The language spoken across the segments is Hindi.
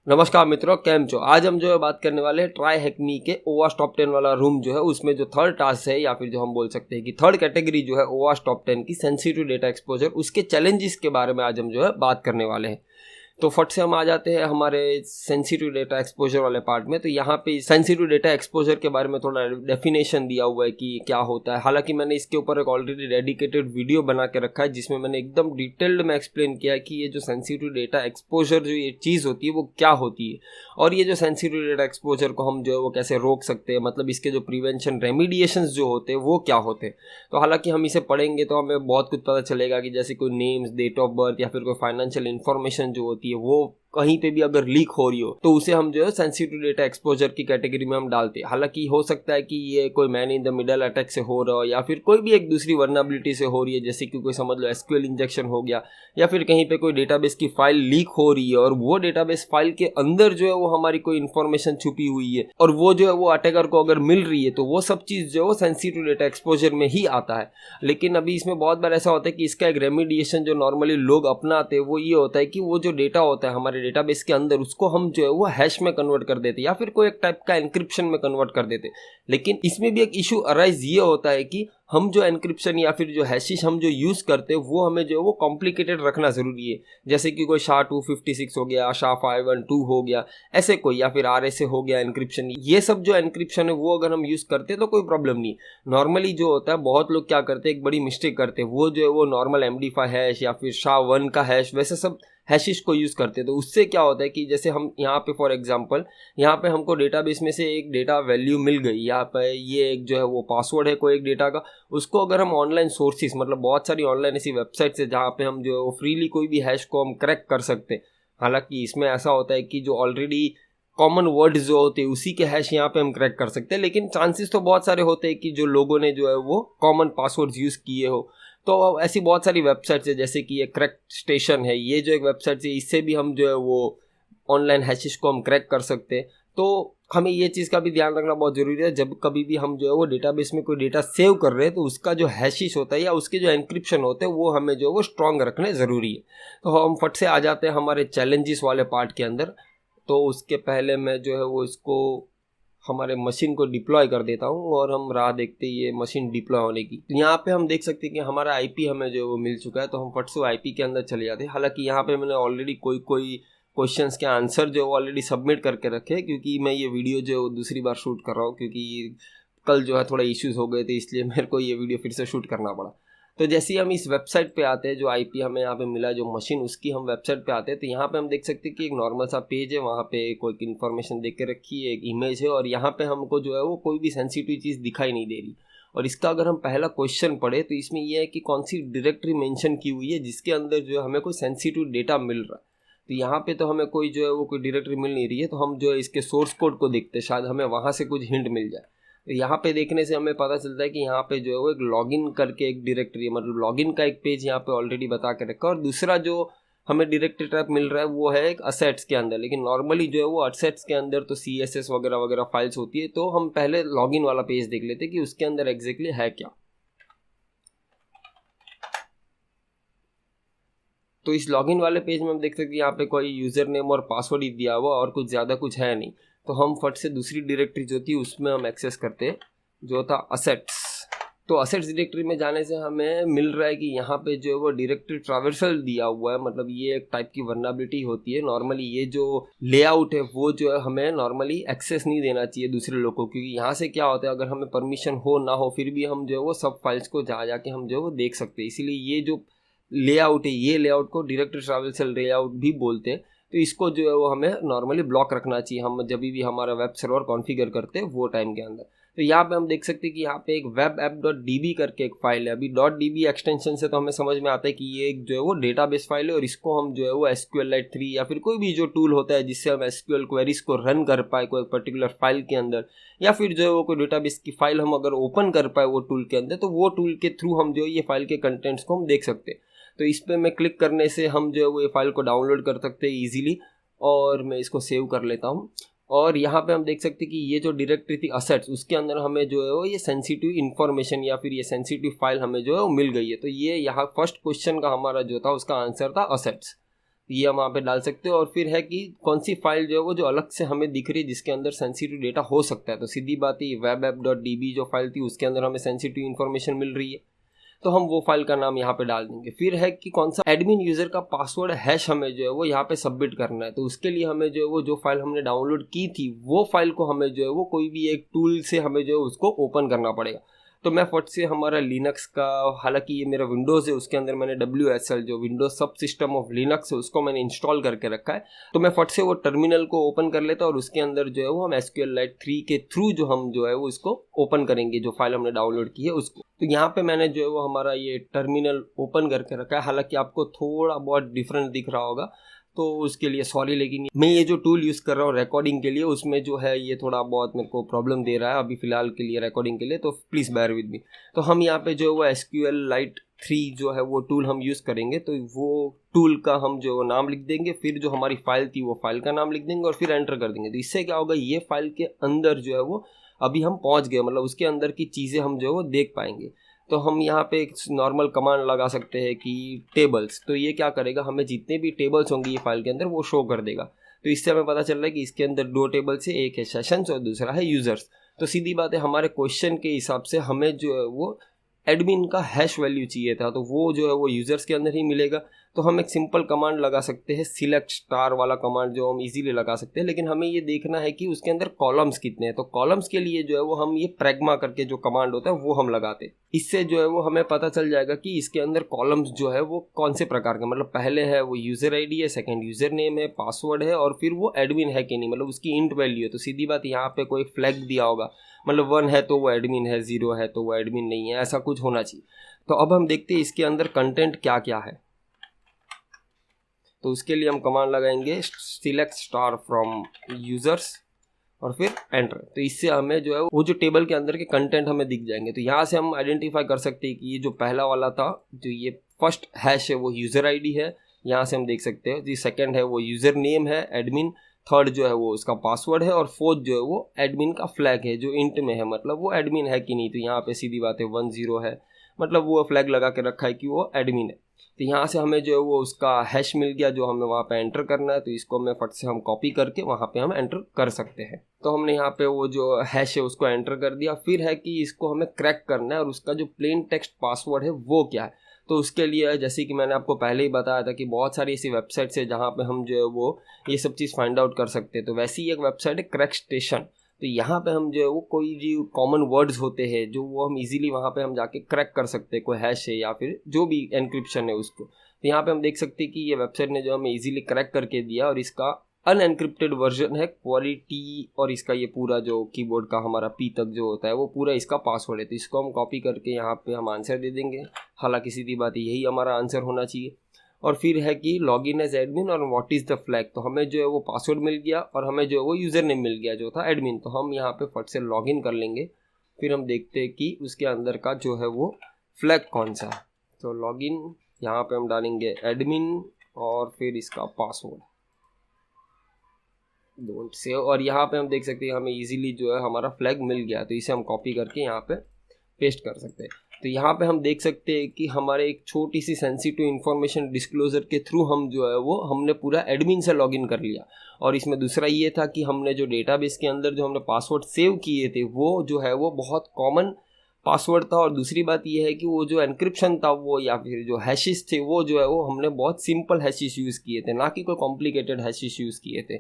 नमस्कार मित्रों, केम छो। आज हम जो है बात करने वाले हैं ट्राई हैकमी के ओवास टॉप 10 वाला रूम जो है उसमें जो थर्ड टास्क है या फिर जो हम बोल सकते हैं कि थर्ड कैटेगरी जो है ओवास टॉप 10 की सेंसिटिव डेटा एक्सपोजर, उसके चैलेंजेस के बारे में आज हम जो है बात करने वाले हैं। तो फट से हम आ जाते हैं हमारे सेंसिटिव डेटा एक्सपोजर वाले पार्ट में। तो यहाँ पे सेंसिटिव डेटा एक्सपोजर के बारे में थोड़ा डेफिनेशन दिया हुआ है कि क्या होता है। हालांकि मैंने इसके ऊपर एक ऑलरेडी डेडिकेटेड वीडियो बना के रखा है जिसमें मैंने एकदम डिटेल्ड में एक्सप्लेन किया है कि ये जो सेंसिटिव डेटा एक्सपोजर जो ये चीज़ होती है वो क्या होती है, और ये जो सेंसिटिव डेटा एक्सपोजर को हम जो है वो कैसे रोक सकते हैं, मतलब इसके जो प्रिवेंशन रेमिडिएशंस जो होते हैं वो क्या होते हैं। तो हालांकि हम इसे पढ़ेंगे तो हमें बहुत कुछ पता चलेगा कि जैसे कोई नेम्स, डेट ऑफ बर्थ या फिर कोई फाइनेंशियल इन्फॉर्मेशन जो होती है वो कहीं पे भी अगर लीक हो रही हो तो उसे हम जो है सेंसिटिव डेटा एक्सपोजर की कैटेगरी में हम डालते हैं। हालांकि हो सकता है कि ये कोई man in the middle attack से हो रहा हो या फिर कोई भी एक दूसरी वर्नेबिलिटी से हो रही है, जैसे कि कोई समझ लो एसक्यूएल इंजेक्शन हो गया या फिर कहीं पे कोई डेटाबेस की फाइल लीक हो रही है और वो डेटाबेस फाइल के अंदर जो है वो हमारी कोई इन्फॉर्मेशन छुपी हुई है और वो जो है वो अटैकर को अगर मिल रही है तो वो सब चीज़ जो है वो सेंसिटिव डेटा एक्सपोजर में ही आता है। लेकिन अभी इसमें बहुत बार ऐसा होता है कि इसका एक रेमिडिएशन जो नॉर्मली लोग अपनाते हैं वो ये होता है कि वो जो डेटा होता है हमारे डेटाबेस के अंदर उसको हम जो है वो हैश में कन्वर्ट कर देते या फिर कोई एक टाइप का एन्क्रिप्शन में कन्वर्ट कर देते। लेकिन इसमें भी एक इशू अराइज ये होता है कि हम जो एन्क्रिप्शन या फिर जो हैशिश हम जो यूज़ करते हैं वो हमें जो है वो कॉम्प्लिकेटेड रखना ज़रूरी है। जैसे कि कोई SHA-256 हो गया, SHA-512 हो गया, ऐसे कोई, या फिर RSA हो गया एन्क्रिप्शन। ये सब जो एन्क्रिप्शन है वो अगर हम यूज़ करते हैं तो कोई प्रॉब्लम नहीं। नॉर्मली जो होता है बहुत लोग क्या करते हैं, एक बड़ी मिस्टेक करते हैं, वो जो है वो नॉर्मल MD5 हैश या फिर SHA-1 का हैश वैसे सब हैशिश को यूज़ करते हैं। तो उससे क्या होता है कि जैसे हम यहाँ पे फॉर एग्जांपल यहाँ पे हमको डेटाबेस में से एक डेटा वैल्यू मिल गई, यहाँ पे ये एक जो है वो पासवर्ड है कोई एक डेटा का, उसको अगर हम ऑनलाइन सोर्सेज, मतलब बहुत सारी ऑनलाइन ऐसी वेबसाइट्स है जहाँ पे हम जो है वो फ्रीली कोई भी हैश को हम क्रैक कर सकते हैं। हालांकि इसमें ऐसा होता है कि जो ऑलरेडी कॉमन वर्ड्स जो होते हैं उसी के हैश यहाँ पे हम क्रैक कर सकते हैं, लेकिन चांसेस तो बहुत सारे होते हैं कि जो लोगों ने जो है वो कॉमन पासवर्ड्स यूज़ किए हो। तो ऐसी बहुत सारी वेबसाइट्स है, जैसे कि ये क्रैक स्टेशन है, ये जो एक वेबसाइट है, इससे भी हम जो है वो ऑनलाइन हैशेस को हम क्रैक कर सकते हैं। तो हमें ये चीज़ का भी ध्यान रखना बहुत ज़रूरी है, जब कभी भी हम जो है वो डेटाबेस में कोई डेटा सेव कर रहे हैं तो उसका जो हैशिश होता है या उसके जो एन्क्रिप्शन होते हैं वो हमें जो है वो स्ट्रॉन्ग रखने ज़रूरी है। तो हम फट से आ जाते हैं हमारे चैलेंजेस वाले पार्ट के अंदर। तो उसके पहले मैं जो है वो इसको हमारे मशीन को डिप्लॉय कर देता हूँ और हम राह देखते ये मशीन डिप्लॉय होने की। तो यहाँ पे हम देख सकते हैं कि हमारा आईपी हमें जो वो मिल चुका है, तो हम फट से आईपी के अंदर चले जाते हैं। हालांकि यहाँ पे मैंने ऑलरेडी कोई क्वेश्चंस के आंसर जो ऑलरेडी सबमिट करके रखे हैं, क्योंकि मैं ये वीडियो जो दूसरी बार शूट कर रहा हूँ, क्योंकि कल जो है थोड़ा इश्यूज हो गए थे इसलिए मेरे को ये वीडियो फिर से शूट करना पड़ा। तो जैसे ही हम इस वेबसाइट पे आते हैं, जो आईपी हमें यहाँ पे मिला जो मशीन, उसकी हम वेबसाइट पे आते हैं, तो यहाँ पे हम देख सकते हैं कि एक नॉर्मल सा पेज है, वहाँ पे कोई इन्फॉर्मेशन देख के रखी है, एक इमेज है, और यहाँ पे हमको जो है वो कोई भी सेंसिटिव चीज़ दिखाई नहीं दे रही। और इसका अगर हम पहला क्वेश्चन पढ़े तो इसमें यह है कि कौन सी डायरेक्टरी मेंशन की हुई है जिसके अंदर जो है हमें कोई सेंसिटिव डेटा मिल रहा है। तो यहाँ पे तो हमें कोई जो है वो कोई डायरेक्टरी मिल नहीं रही है, तो हम जो है इसके सोर्स कोड को देखते हैं, शायद हमें वहाँ से कुछ हिंट मिल जाए। तो यहाँ पे देखने से हमें पता चलता है कि यहाँ पे जो है वो एक लॉगिन करके एक डायरेक्टरी, मतलब लॉगिन का एक पेज यहाँ पे ऑलरेडी बता के रखा है, और दूसरा जो हमें डायरेक्टरी टाइप मिल रहा है वो है एक असेट्स के अंदर। लेकिन नॉर्मली जो है वो असेट्स के अंदर तो CSS वगैरह वगैरह फाइल्स होती है, तो हम पहले लॉगिन वाला पेज देख लेते हैं कि उसके अंदर एग्जैक्टली है क्या। तो इस लॉगिन वाले पेज में हम देख सकते हैं यहाँ पे कोई यूज़र नेम और पासवर्ड ही दिया हुआ और कुछ ज़्यादा कुछ है नहीं। तो हम फट से दूसरी डायरेक्टरी जो थी उसमें हम एक्सेस करते हैं, जो था असेट्स। तो असेट्स डायरेक्टरी में जाने से हमें मिल रहा है कि यहाँ पे जो है वो डायरेक्टरी ट्रैवर्सल दिया हुआ है, मतलब ये एक टाइप की वर्नेबिलिटी होती है। नॉर्मली ये जो लेआउट है वो जो है हमें नॉर्मली एक्सेस नहीं देना चाहिए दूसरे लोगों को, क्योंकि यहाँ से क्या होता है, अगर हमें परमिशन हो ना हो फिर भी हम जो है वो सब फाइल्स को जाके हम जो है वो देख सकते हैं। इसीलिए ये जो लेआउट है, ये लेआउट को डायरेक्टरी ट्रैवर्सल लेआउट भी बोलते हैं। तो इसको जो है वो हमें नॉर्मली ब्लॉक रखना चाहिए हम जब भी हमारा वेब सर्वर कॉन्फ़िगर करते हैं वो टाइम के अंदर। तो यहाँ पे हम देख सकते हैं कि यहाँ पे एक webapp.db करके एक फाइल है। अभी .db एक्सटेंशन से तो हमें समझ में आता है कि ये एक जो है वो डेटाबेस फाइल है, और इसको हम जो है वो SQLite 3 या फिर कोई भी जो टूल होता है जिससे हम SQL क्वेरीज को रन कर पाए कोई पर्टिकुलर फाइल के अंदर, या फिर जो है वो कोई डेटाबेस की फाइल हम अगर ओपन कर पाए वो टूल के अंदर, तो वो टूल के थ्रू हम जो है ये फाइल के कंटेंट्स को हम देख सकते हैं। तो इस पर मैं क्लिक करने से हम जो है वो ये फाइल को डाउनलोड कर सकते हैं ईजिली, और मैं इसको सेव कर लेता हूँ। और यहाँ पे हम देख सकते हैं कि ये जो डायरेक्टरी थी असेट्स, उसके अंदर हमें जो है वो ये सेंसिटिव इन्फॉर्मेशन या फिर ये सेंसिटिव फाइल हमें जो है वो मिल गई है। तो ये यहाँ फर्स्ट क्वेश्चन का हमारा जो था उसका आंसर था असेट्स। ये हम वहाँ पे डाल सकते हो। और फिर है कि कौन सी फाइल जो है वो जो अलग से हमें दिख रही है जिसके अंदर सेंसिटिव डेटा हो सकता है। तो सीधी बात है webapp.db जो फाइल थी उसके अंदर हमें सेंसिटिव इन्फॉर्मेशन मिल रही है, तो हम वो फाइल का नाम यहाँ पे डाल देंगे। फिर है कि कौन सा एडमिन यूजर का पासवर्ड हैश हमें जो है वो यहाँ पे सबमिट करना है। तो उसके लिए हमें जो है वो जो फाइल हमने डाउनलोड की थी वो फाइल को हमें जो है वो कोई भी एक टूल से हमें जो है उसको ओपन करना पड़ेगा। तो मैं फट से हमारा लिनक्स का, हालांकि ये मेरा विंडोज़ है उसके अंदर मैंने WSL जो विंडोज सब सिस्टम ऑफ लिनक्स है उसको मैंने इंस्टॉल करके रखा है। तो मैं फट से वो टर्मिनल को ओपन कर लेता और उसके अंदर जो है वो हम SQLite 3 के थ्रू जो हम जो है वो इसको ओपन करेंगे, जो फाइल हमने डाउनलोड की है उसको। तो यहाँ पे मैंने जो है वो हमारा ये टर्मिनल ओपन करके रखा है, हालांकि आपको थोड़ा बहुत डिफरेंट दिख रहा होगा तो उसके लिए सॉरी, लेकिन मैं ये जो टूल यूज़ कर रहा हूँ रिकॉर्डिंग के लिए उसमें जो है ये थोड़ा बहुत मेरे को प्रॉब्लम दे रहा है अभी फ़िलहाल के लिए रिकॉर्डिंग के लिए, तो प्लीज़ बेयर विद मी। तो हम यहाँ पे जो है वो SQLite 3 जो है वो टूल हम यूज़ करेंगे, तो वो टूल का हम जो नाम लिख देंगे, फिर जो हमारी फाइल थी वो फाइल का नाम लिख देंगे और फिर एंटर कर देंगे। तो इससे क्या होगा, ये फाइल के अंदर जो है वो अभी हम पहुँच गए, मतलब उसके अंदर की चीज़ें हम जो है वो देख पाएंगे। तो हम यहाँ पे एक नॉर्मल कमांड लगा सकते हैं कि टेबल्स, तो ये क्या करेगा, हमें जितने भी टेबल्स होंगे ये फाइल के अंदर वो शो कर देगा। तो इससे हमें पता चल रहा है कि इसके अंदर 2 टेबल्स है, एक है सेशंस और दूसरा है यूजर्स। तो सीधी बात है हमारे क्वेश्चन के हिसाब से हमें जो है वो एडमिन का हैश वैल्यू चाहिए था, तो वो जो है वो यूजर्स के अंदर ही मिलेगा। तो हम एक सिंपल कमांड लगा सकते हैं, सिलेक्ट स्टार वाला कमांड जो हम इजीली लगा सकते हैं, लेकिन हमें ये देखना है कि उसके अंदर कॉलम्स कितने हैं। तो कॉलम्स के लिए जो है वो हम ये प्रैग्मा करके जो कमांड होता है वो हम लगाते हैं। इससे जो है वो हमें पता चल जाएगा कि इसके अंदर कॉलम्स जो है वो कौन से प्रकार के, मतलब पहले है वो यूजर आईडी है, सेकंड यूजर नेम है, पासवर्ड है और फिर वो एडमिन है कि नहीं, मतलब उसकी इंट वैल्यू है। तो सीधी बात यहाँ पे कोई फ्लैग दिया होगा, मतलब 1 है तो वो एडमिन है, 0 है तो वो एडमिन नहीं है, ऐसा कुछ होना चाहिए। तो अब हम देखते हैं इसके अंदर कंटेंट क्या क्या है। तो उसके लिए हम कमांड लगाएंगे सिलेक्ट स्टार फ्रॉम यूजर्स और फिर एंटर। तो इससे हमें जो है वो जो टेबल के अंदर के कंटेंट हमें दिख जाएंगे। तो यहाँ से हम आइडेंटिफाई कर सकते हैं कि ये जो पहला वाला था, जो ये फर्स्ट हैश है वो यूजर आईडी है, यहाँ से हम देख सकते हैं। जो सेकंड है वो यूजर नेम है एडमिन, थर्ड जो है वो उसका पासवर्ड है और फोर्थ जो है वो एडमिन का फ्लैग है जो इंट में है, मतलब वो एडमिन है कि नहीं। तो यहाँ पे सीधी बात है 1 0 है, मतलब वो फ्लैग लगा के रखा है कि वो एडमिन है। तो यहाँ से हमें जो है वो उसका हैश मिल गया जो हमें वहाँ पे एंटर करना है। तो इसको हमें फट से हम कॉपी करके वहाँ पे हम एंटर कर सकते हैं। तो हमने यहाँ पे वो जो हैश है उसको एंटर कर दिया। फिर है कि इसको हमें क्रैक करना है और उसका जो प्लेन टेक्स्ट पासवर्ड है वो क्या है। तो उसके लिए जैसे कि मैंने आपको पहले ही बताया था कि बहुत सारी ऐसी वेबसाइट्स है जहाँ पे हम जो है वो ये सब चीज़ फाइंड आउट कर सकते हैं। तो वैसी एक वेबसाइट है क्रैक स्टेशन। तो यहाँ पे हम जो है वो कोई जो कॉमन वर्ड्स होते हैं जो वो हम इजीली वहाँ पे हम जाके क्रैक कर सकते हैं, कोई हैश है या फिर जो भी एनक्रिप्शन है उसको। तो यहाँ पे हम देख सकते हैं कि ये वेबसाइट ने जो हमें इजीली क्रैक करके दिया और इसका अनएनक्रिप्टेड वर्जन है क्वालिटी, और इसका ये पूरा जो कीबोर्ड का हमारा पी तक जो होता है वो पूरा इसका पासवर्ड है। तो इसको हम कॉपी करके यहाँ पे हम आंसर दे देंगे। हालांकि सीधी बात यही हमारा आंसर होना चाहिए। और फिर है कि लॉगिन एज एडमिन और व्हाट इज़ द फ्लैग। तो हमें जो है वो पासवर्ड मिल गया और हमें जो है वो यूज़र नेम मिल गया जो था एडमिन। तो हम यहाँ पे फट से लॉगिन कर लेंगे। फिर हम देखते हैं कि उसके अंदर का जो है वो फ्लैग कौन सा है। तो लॉगिन, यहाँ पे हम डालेंगे एडमिन और फिर इसका पासवर्ड डोंट सेव। और यहाँ पे हम देख सकते हैं हमें इजीली जो है हमारा फ्लैग मिल गया। तो इसे हम कॉपी करके यहाँ पे पेस्ट कर सकते हैं। तो यहाँ पे हम देख सकते हैं कि हमारे एक छोटी सी सेंसिटिव इन्फॉर्मेशन डिस्क्लोजर के थ्रू हम जो है वो हमने पूरा एडमिन से लॉगिन कर लिया। और इसमें दूसरा ये था कि हमने जो डेटाबेस के अंदर जो हमने पासवर्ड सेव किए थे वो जो है वो बहुत कॉमन पासवर्ड था। और दूसरी बात ये है कि वो जो एनक्रिप्शन था वो या फिर जो हैशेस थे वो जो है वो हमने बहुत सिंपल हैशेस यूज़ किए थे, ना कि कोई कॉम्प्लिकेटेड हैशेस यूज़ किए थे।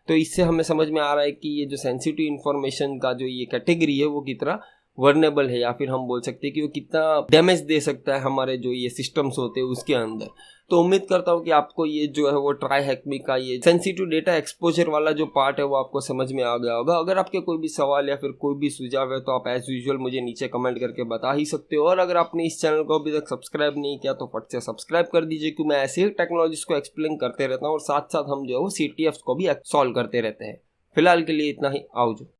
तो इससे हमें समझ में आ रहा है कि ये जो सेंसिटिव इन्फॉर्मेशन का जो ये कैटेगरी है वो कितना वर्नेबल है, या फिर हम बोल सकते हैं कि वो कितना डैमेज दे सकता है हमारे जो ये सिस्टम्स होते हैं उसके अंदर। तो उम्मीद करता हूँ कि आपको ये जो है वो ट्राई हैकमी का ये सेंसिटिव डेटा एक्सपोजर वाला जो पार्ट है वो आपको समझ में आ गया होगा। अगर आपके कोई भी सवाल या फिर कोई भी सुझाव है तो आप एज यूजुअल मुझे नीचे कमेंट करके बता ही सकते हो। और अगर आपने इस चैनल को अभी तक सब्सक्राइब नहीं किया तो फट से सब्सक्राइब कर दीजिए, क्योंकि मैं ऐसे ही टेक्नोलॉजीज को एक्सप्लेन करते रहता हूँ और साथ साथ हम जो है वो CTFs को भी सॉल्व करते रहते हैं। फिलहाल के लिए इतना ही, आओ जो।